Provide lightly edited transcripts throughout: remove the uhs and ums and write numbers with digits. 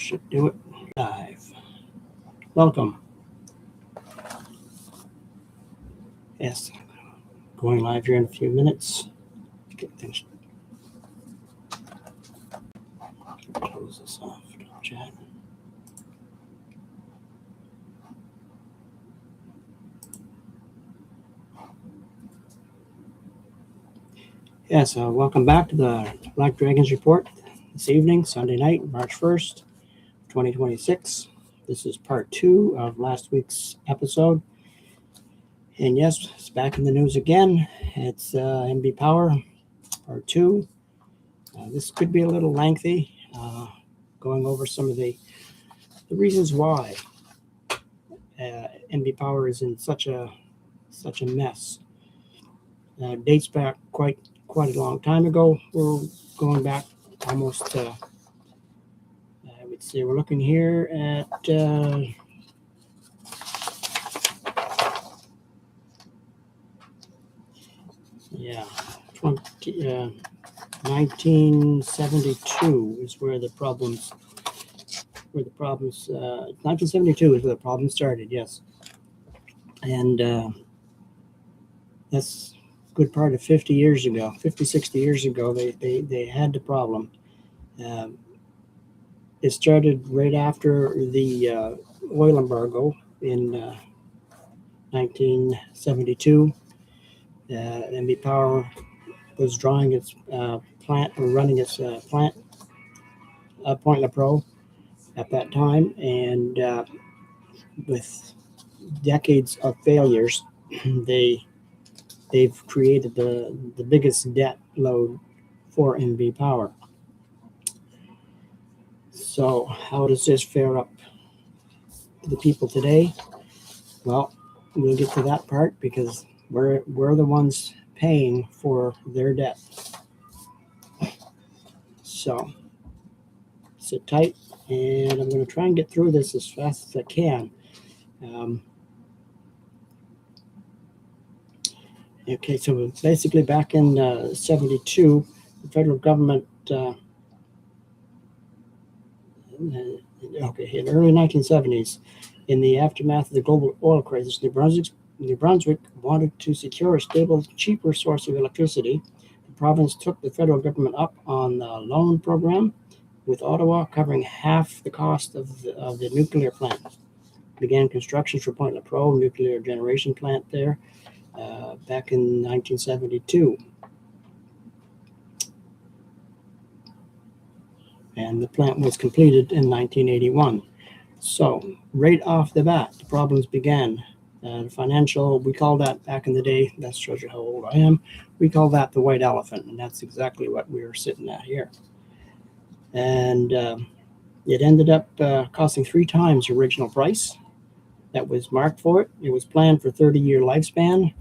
Should do it live. Welcome. Yes, going live here in a few minutes. Get things. Close this off. Chat. Yes, welcome back to the Black Dragons Report this evening, Sunday night, March 1st, 2026. This is part 2 of last week's episode. And yes, it's back in the news again. It's NB Power, part 2. This could be a little lengthy, going over some of the reasons why NB Power is in such a mess. Dates back quite a long time ago. We're going back almost I would say we're looking here at 1972 is where the problems 1972 is where the problem started, yes. And that's a good part of 60 years ago, they had the problem. It started right after the oil embargo in 1972. NB Power was drawing its plant, or running its plant, Point Lepreau, at that time, and with decades of failures, they've created the biggest debt load for NB Power. So how does this fare up to the people today? Well, we'll get to that part because we're the ones paying for their debt. So sit tight, and I'm going to try and get through this as fast as I can. Okay, so basically back in 72, the federal government, in the early 1970s, in the aftermath of the global oil crisis, New Brunswick wanted to secure a stable, cheaper source of electricity. The province took the federal government up on the loan program, with Ottawa covering half the cost of the nuclear plant. Began construction for Point Lepreau nuclear generation plant there back in 1972. And the plant was completed in 1981. So right off the bat, the problems began. The financial, we call that back in the day, that shows you how old I am, we call that the white elephant, and that's exactly what we were sitting at here. And it ended up costing 3 times the original price that was marked for it. It was planned for 30-year lifespan,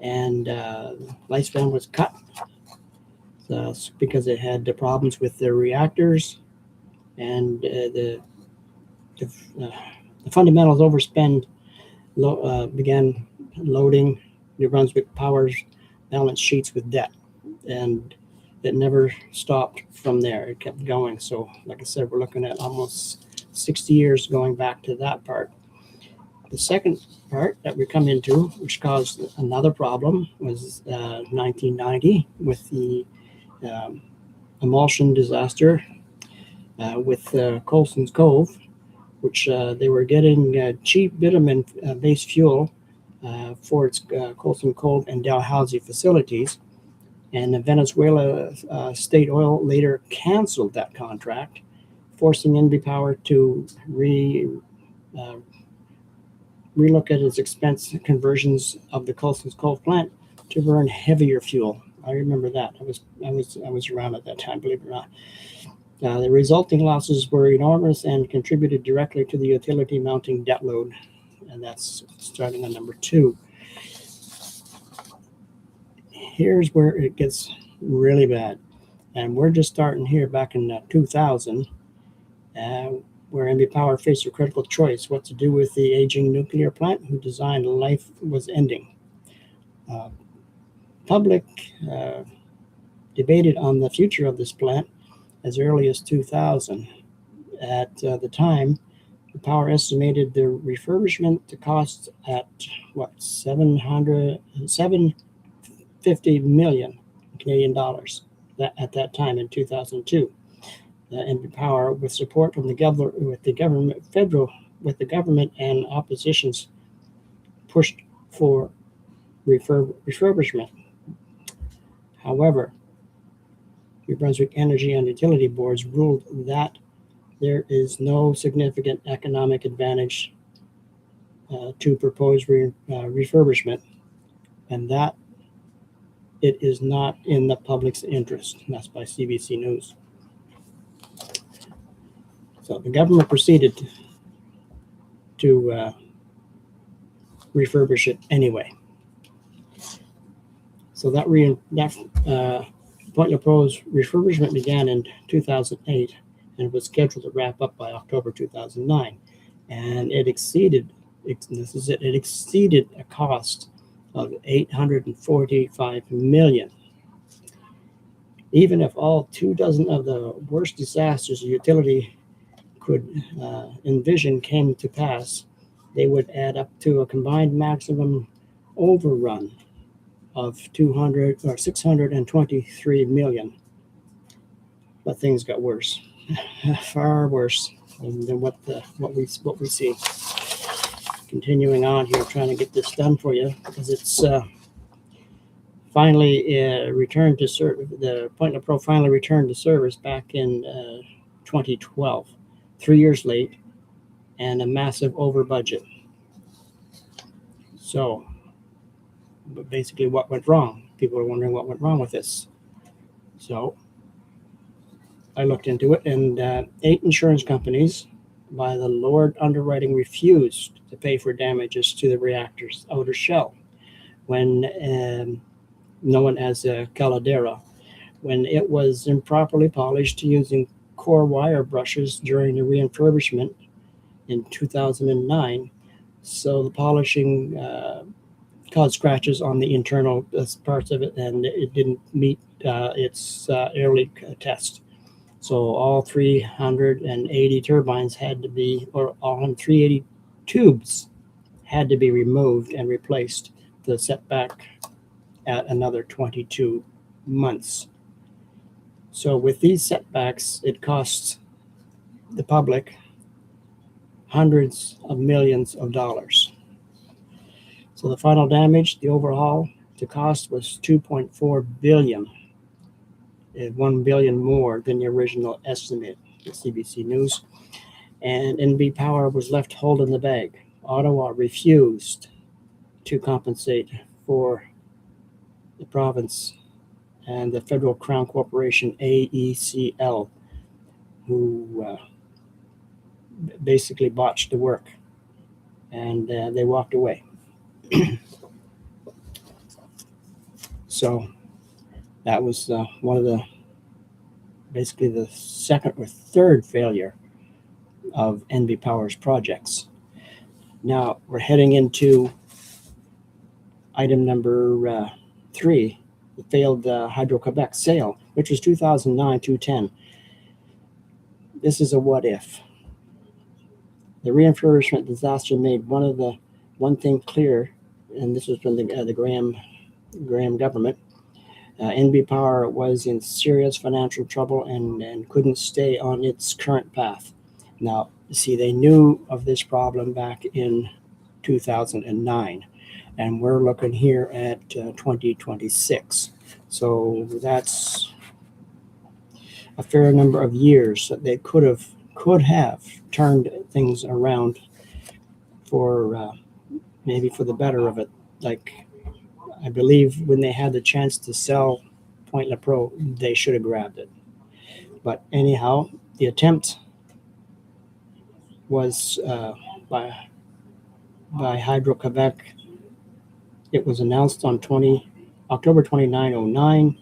and lifespan was cut because it had problems with the reactors, and the fundamentals overspend began loading New Brunswick Power's balance sheets with debt, and it never stopped from there. It kept going. So like I said, we're looking at almost 60 years going back to that part. The second part that we come into, which caused another problem, was 1990 with the emulsion disaster with Colson's Cove, which they were getting cheap bitumen-based fuel for its Colson Cove and Dalhousie facilities. And the Venezuela State Oil later canceled that contract, forcing NB Power to relook at its expense conversions of the Colson's Cove plant to burn heavier fuel. I remember that. I was around at that time, believe it or not. The resulting losses were enormous and contributed directly to the utility mounting debt load, and that's starting on number 2. Here's where it gets really bad, and we're just starting here back in 2000, where NB Power faced a critical choice: what to do with the aging nuclear plant whose design life was ending. Public debated on the future of this plant as early as 2000, at the time, the Power estimated the refurbishment to cost at $750 million Canadian dollars at that time in 2002. NB Power, with support from the government, with the government and oppositions, pushed for refurbishment. However, New Brunswick Energy and Utility Boards ruled that there is no significant economic advantage to propose refurbishment, and that it is not in the public's interest. And that's by CBC News. So the government proceeded to refurbish it anyway. So that Point-Le-Preau's refurbishment began in 2008 and was scheduled to wrap up by October 2009. And it exceeded a cost of $845 million. Even if all 24 of the worst disasters the utility could envision came to pass, they would add up to a combined maximum overrun of $623 million. But things got worse, far worse than what we see. Continuing on here, trying to get this done for you, because it's finally returned to service. The Point-Le-Preau finally returned to service back in 2012, 3 years late, and a massive over budget. So, but basically, what went wrong? People are wondering what went wrong with this. So, I looked into it, and 8 insurance companies, by the Lord underwriting, refused to pay for damages to the reactor's outer shell when known as caldera, when it was improperly polished using core wire brushes during the refurbishment in 2009. So the polishing caused scratches on the internal parts of it, and it didn't meet its air leak test. So all 380 turbines had to be, or all 380 tubes had to be removed and replaced. The setback at another 22 months. So with these setbacks, it costs the public hundreds of millions of dollars. So the final damage, the overhaul to cost, was $2.4 billion. $1 billion more than the original estimate at CBC News. And NB Power was left holding the bag. Ottawa refused to compensate for the province and the Federal Crown Corporation, AECL, who basically botched the work, and they walked away. So that was one of basically the second or third failure of NB Power's projects. Now we're heading into item number 3, the failed Hydro-Quebec sale, which was 2009-2010. This is a what if. The refurbishment disaster made one thing clear, and this was from the Graham government. NB Power was in serious financial trouble and couldn't stay on its current path. Now, see, they knew of this problem back in 2009, and we're looking here at 2026. So that's a fair number of years that they could have turned things around for maybe for the better of it. Like, I believe when they had the chance to sell Point-Le-Preau, they should have grabbed it. But anyhow, the attempt was by Hydro-Quebec. It was announced on October 29, 2009,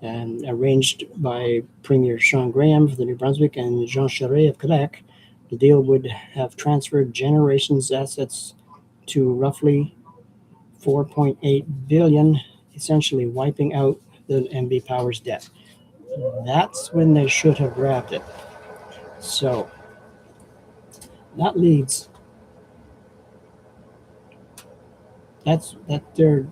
and arranged by Premier Sean Graham of the New Brunswick and Jean Charest of Quebec. The deal would have transferred Generation's assets to roughly $4.8 billion, essentially wiping out the NB Power's debt. That's when they should have grabbed it. So that leads. That they're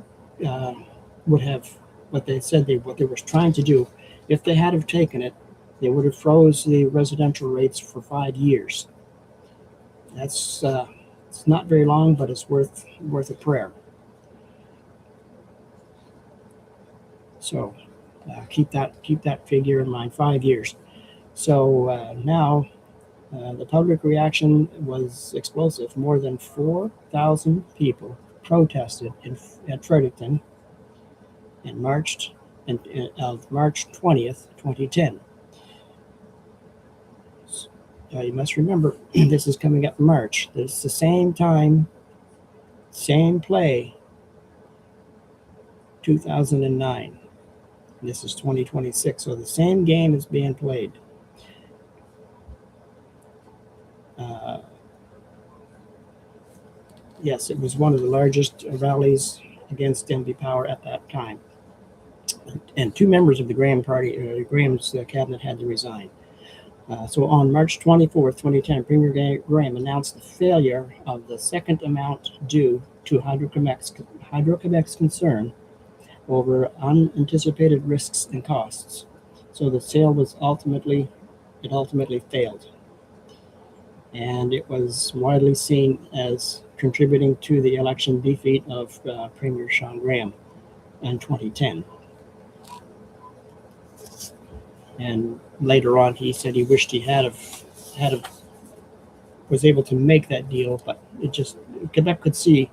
would have what they said what they were trying to do. If they had have taken it, they would have froze the residential rates for 5 years. That's it's not very long, but it's worth a prayer. So keep that figure in mind. 5 years. So now the public reaction was explosive. More than 4,000 people protested at Fredericton and marched of March 20th, 2010. You must remember, this is coming up in March. It's the same time, same play, 2009. This is 2026, so the same game is being played. Yes, it was one of the largest rallies against NB Power at that time. And 2 members of the Graham party, Graham's cabinet had to resign. So on March 24th, 2010, Premier Graham announced the failure of the second amount due to Hydro-Quebec's concern over unanticipated risks and costs. So the sale was ultimately failed. And it was widely seen as contributing to the election defeat of Premier Sean Graham in 2010. And later on, he said he wished he was able to make that deal, but Quebec could see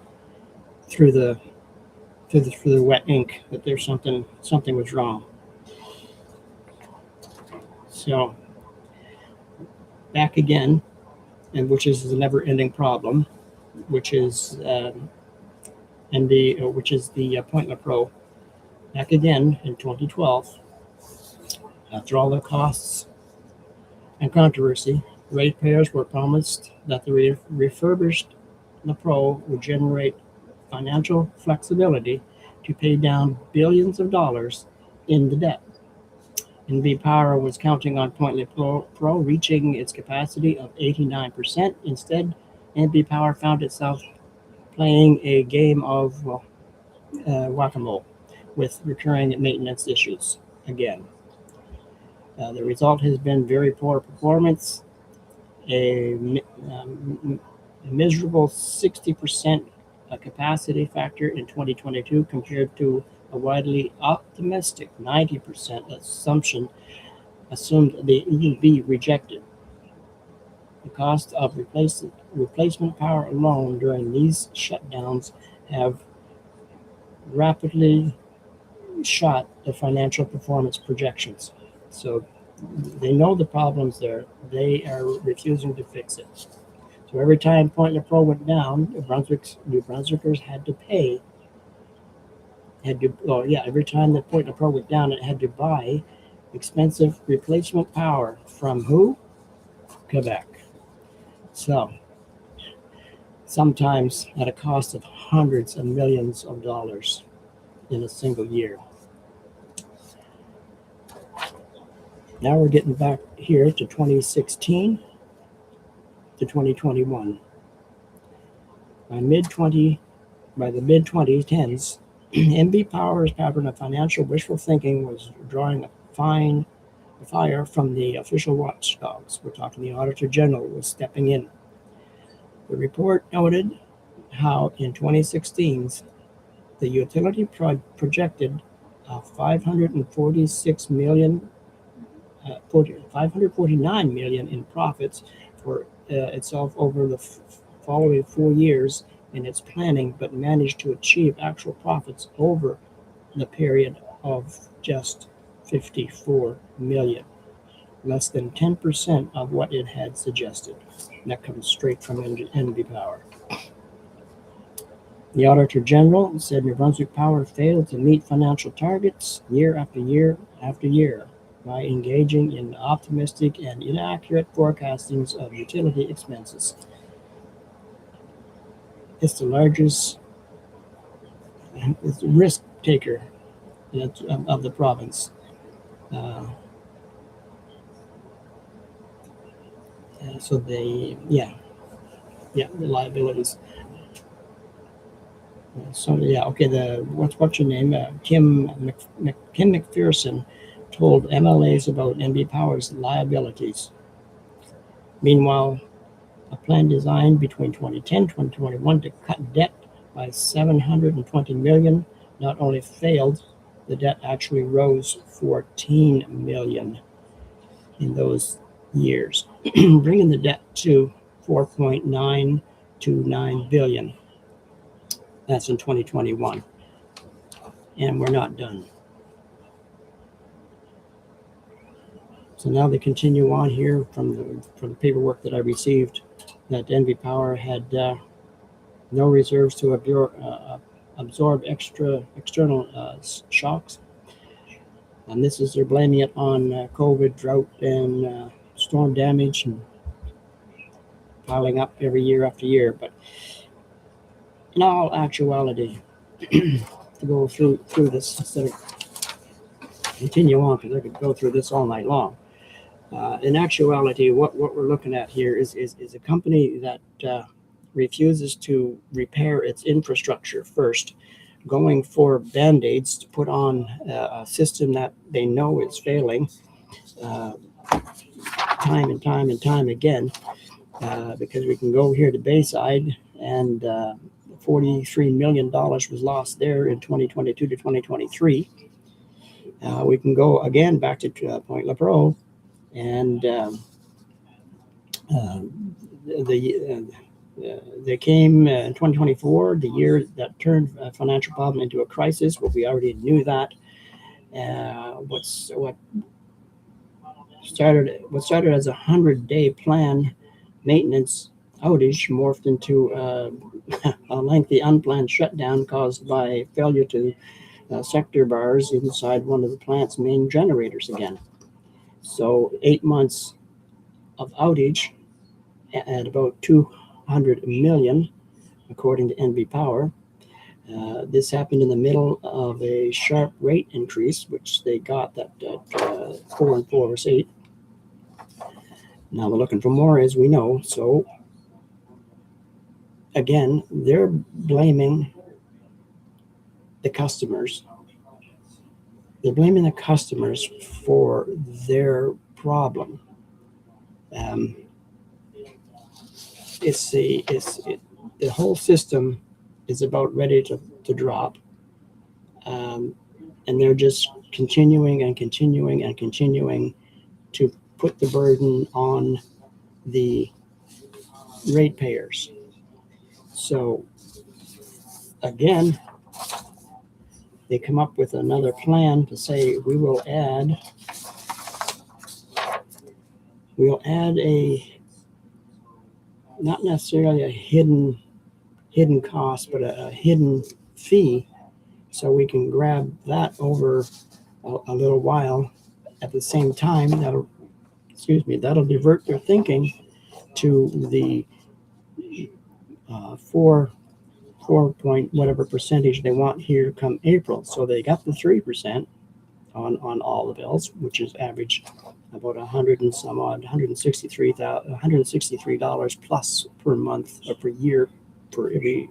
through the wet ink that there's something was wrong. So back again, and which is a never-ending problem, which is which is the Point Lepreau. Back again in 2012, after all the costs and controversy, ratepayers were promised that the refurbished Lepreau would generate financial flexibility to pay down billions of dollars in the debt. NB Power was counting on Point Lepreau reaching its capacity of 89%. Instead, NB Power found itself playing a game of whack-a-mole with recurring maintenance issues again. The result has been very poor performance, a miserable 60% capacity factor in 2022 compared to a widely optimistic 90% assumed the EUB rejected. The cost of replacement power alone during these shutdowns have rapidly shot the financial performance projections. So they know the problem's there. They are refusing to fix it. So every time Point Lepreau went down, New Brunswickers had to pay. Every time that Point Lepreau went down, it had to buy expensive replacement power from who? Quebec. So sometimes at a cost of hundreds of millions of dollars in a single year. Now we're getting back here to 2016 to 2021. By the mid-2010s, NB Power's pattern of financial wishful thinking was drawing a fire from the official watchdogs. We're talking the Auditor General was stepping in. The report noted how in 2016, the utility projected $549 million in profits for itself over the following 4 years in its planning, but managed to achieve actual profits over the period of just $54 million, less than 10% of what it had suggested. That comes straight from NB Power. The Auditor General said New Brunswick Power failed to meet financial targets year after year after year by engaging in optimistic and inaccurate forecastings of utility expenses. It's the largest risk taker of the province. So Yeah, the liabilities. So yeah, okay. What's your name? Kim McPherson told MLAs about NB Power's liabilities. Meanwhile, a plan designed between 2010 and 2021 to cut debt by 720 million not only failed, the debt actually rose 14 million in those years, bringing the debt to 4.929 billion. That's in 2021, and we're not done. So now they continue on here from the paperwork that I received that NB Power had no reserves to absorb external shocks, and this is they're blaming it on COVID, drought, and storm damage, and piling up every year after year. But in all actuality, to go through this instead of continue on, because I could go through this all night long. In actuality, what we're looking at here is a company that refuses to repair its infrastructure first, going for band-aids to put on a system that they know is failing time and time again, because we can go here to Bayside, and $43 million was lost there in 2022 to 2023. We can go again back to Point Lepreau, and they came in 2024, the year that turned a financial problem into a crisis. Well, we already knew that. What started as a 100-day plan maintenance outage morphed into a lengthy unplanned shutdown caused by failure to sector bars inside one of the plant's main generators again. So 8 months of outage at about 200 million, according to NB Power. This happened in the middle of a sharp rate increase, which they got that 4 and 4 is 8. Now they're looking for more, as we know. So again, they're blaming the customers. They're blaming the customers for their problem. The whole system is about ready to drop, and they're just continuing to put the burden on the ratepayers. So again, they come up with another plan to say we'll add a, not necessarily a hidden cost, but a hidden fee, so we can grab that over a little while. At the same time, that'll divert their thinking to the 4 point whatever percentage they want here come April. So they got the 3% on all the bills, which is average about $163 plus per month or per year for every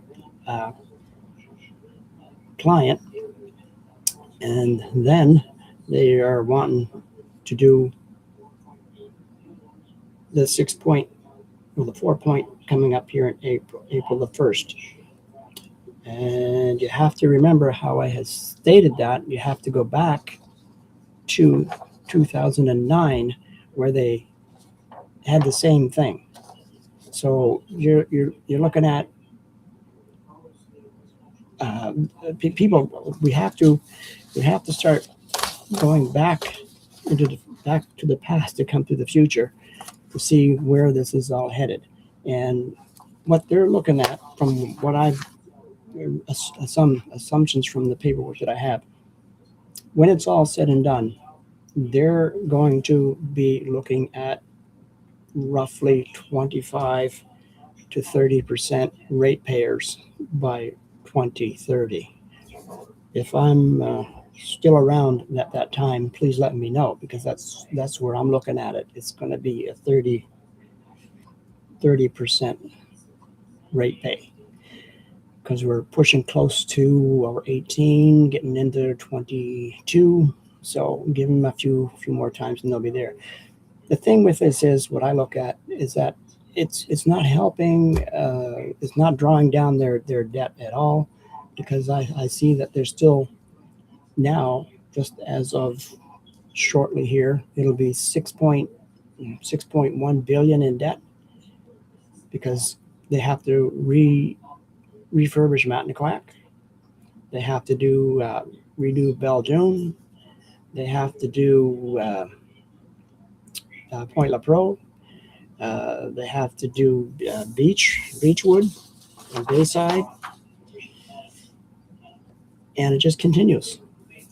client. And then they are wanting to do the 6 point or the 4 point coming up here in April the 1st. And you have to remember how I had stated that. You have to go back to 2009, where they had the same thing. So you're looking at people. We have to start going back to the past to come to the future to see where this is all headed. And what they're looking at, from what I've some assumptions from the paperwork that I have, when it's all said and done, they're going to be looking at roughly 25 to 30% ratepayers by 2030. If I'm still around at that time, please let me know, because that's where I'm looking at it. It's going to be a 30% rate pay, because we're pushing close to our 18, getting into 22. So give them a few more times and they'll be there. The thing with this is, what I look at is that it's not helping. It's not drawing down their debt at all, because I see that there's still now, just as of shortly here, it'll be 6.1 billion in debt, because they have to refurbish Matnaquack. They have to redo Belgium. They have to do Point La Pro. They have to do Beechwood and Bayside, and it just continues.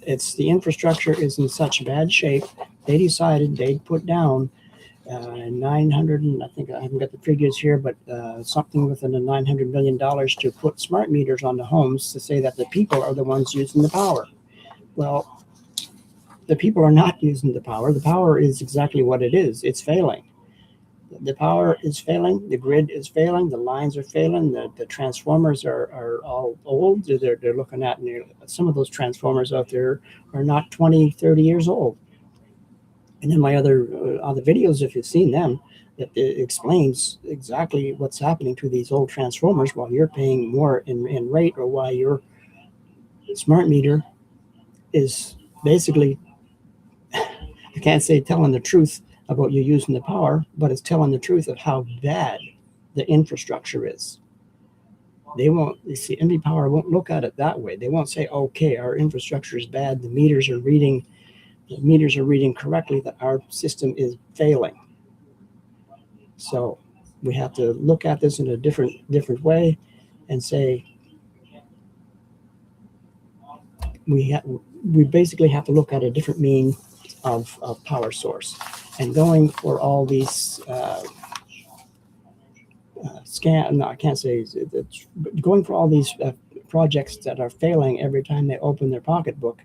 It's the infrastructure is in such bad shape. They decided they'd put down 900, and I think I haven't got the figures here, but something within the $900 million to put smart meters on the homes, to say that the people are the ones using the power. Well, the people are not using the power. The power is exactly what it is. It's failing. The power is failing. The grid is failing. The lines are failing. The transformers are all old. They're looking at, some of those transformers out there are not 20, 30 years old. And in my other videos, if you've seen them, it explains exactly what's happening to these old transformers while you're paying more in rate, or why your smart meter is basically, I can't say telling the truth about you using the power, but it's telling the truth of how bad the infrastructure is. They won't, you see, NB Power won't look at it that way. They won't say, okay, our infrastructure is bad, the meters are reading correctly, that our system is failing. So we have to look at this in a different way and say, we basically have to look at a different mean of power source, and going for all these going for all these projects that are failing every time they open their pocketbook,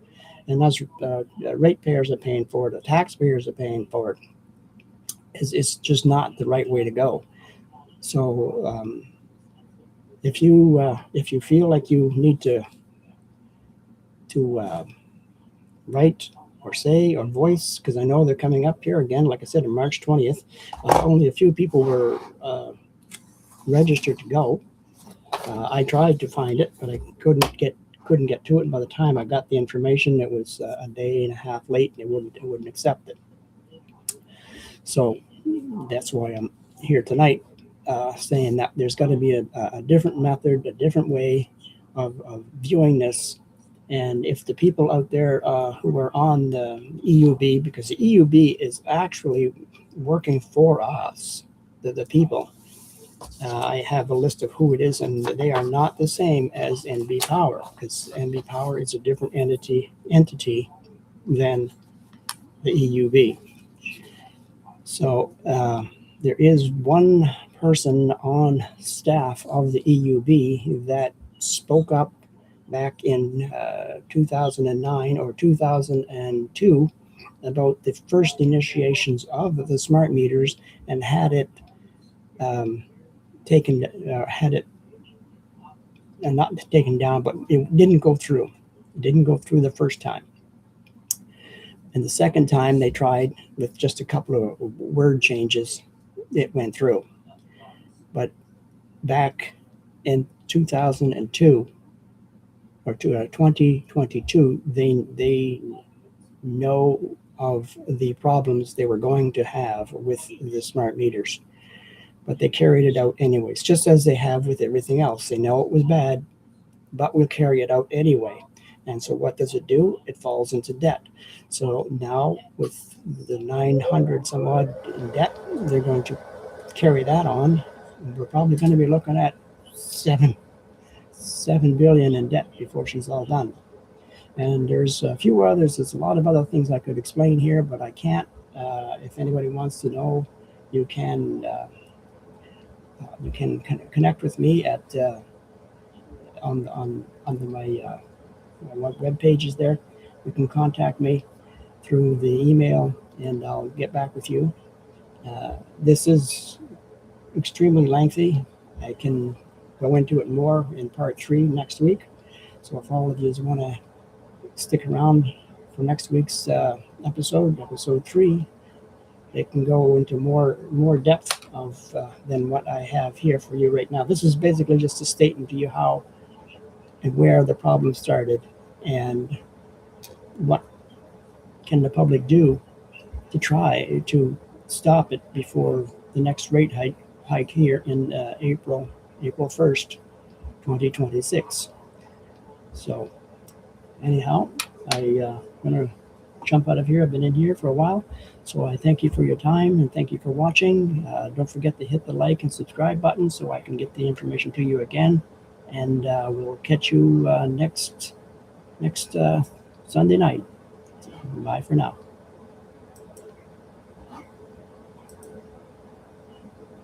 and those ratepayers are paying for it, the taxpayers are paying for it. It's just not the right way to go. So if you feel like you need to write or say or voice, because I know they're coming up here again, like I said, on March 20th. Only a few people were registered to go. I tried to find it, but I couldn't get to it. And by the time I got the information, it was a day and a half late, and it wouldn't accept it. So that's why I'm here tonight, saying that there's got to be a different method, a different way of viewing this. And if the people out there who are on the EUB, because the EUB is actually working for us, the people, I have a list of who it is, and they are not the same as NB Power, because NB Power is a different entity than the EUB. So there is one person on staff of the EUB that spoke up back in 2009 or 2002 about the first initiations of the smart meters, and had it not taken down, but it didn't go through. It didn't go through the first time. And the second time they tried with just a couple of word changes, it went through. But back in 2002 or 2022, they know of the problems they were going to have with the smart meters. But they carried it out anyways, just as they have with everything else. They know it was bad, but we'll carry it out anyway. And so what does it do? It falls into debt. So now with the 900 some odd in debt, they're going to carry that on. We're probably going to be looking at 7 billion in debt before she's all done. And there's a few others. There's a lot of other things I could explain here, but I can't. If anybody wants to know, you can connect with me at on my web pages there. You can contact me through the email, and I'll get back with you. This is extremely lengthy. I can go into it more in part 3 next week. So if all of you want to stick around for next week's episode 3, it can go into more depth of than what I have here for you right now. This is basically just a statement to you how and where the problem started, and what can the public do to try to stop it before the next rate hike here in April 1st, 2026. So anyhow, I'm going to jump out of here. I've been in here for a while. So I thank you for your time and thank you for watching. Don't forget to hit the like and subscribe button so I can get the information to you again. And we'll catch you next Sunday night. Bye for now.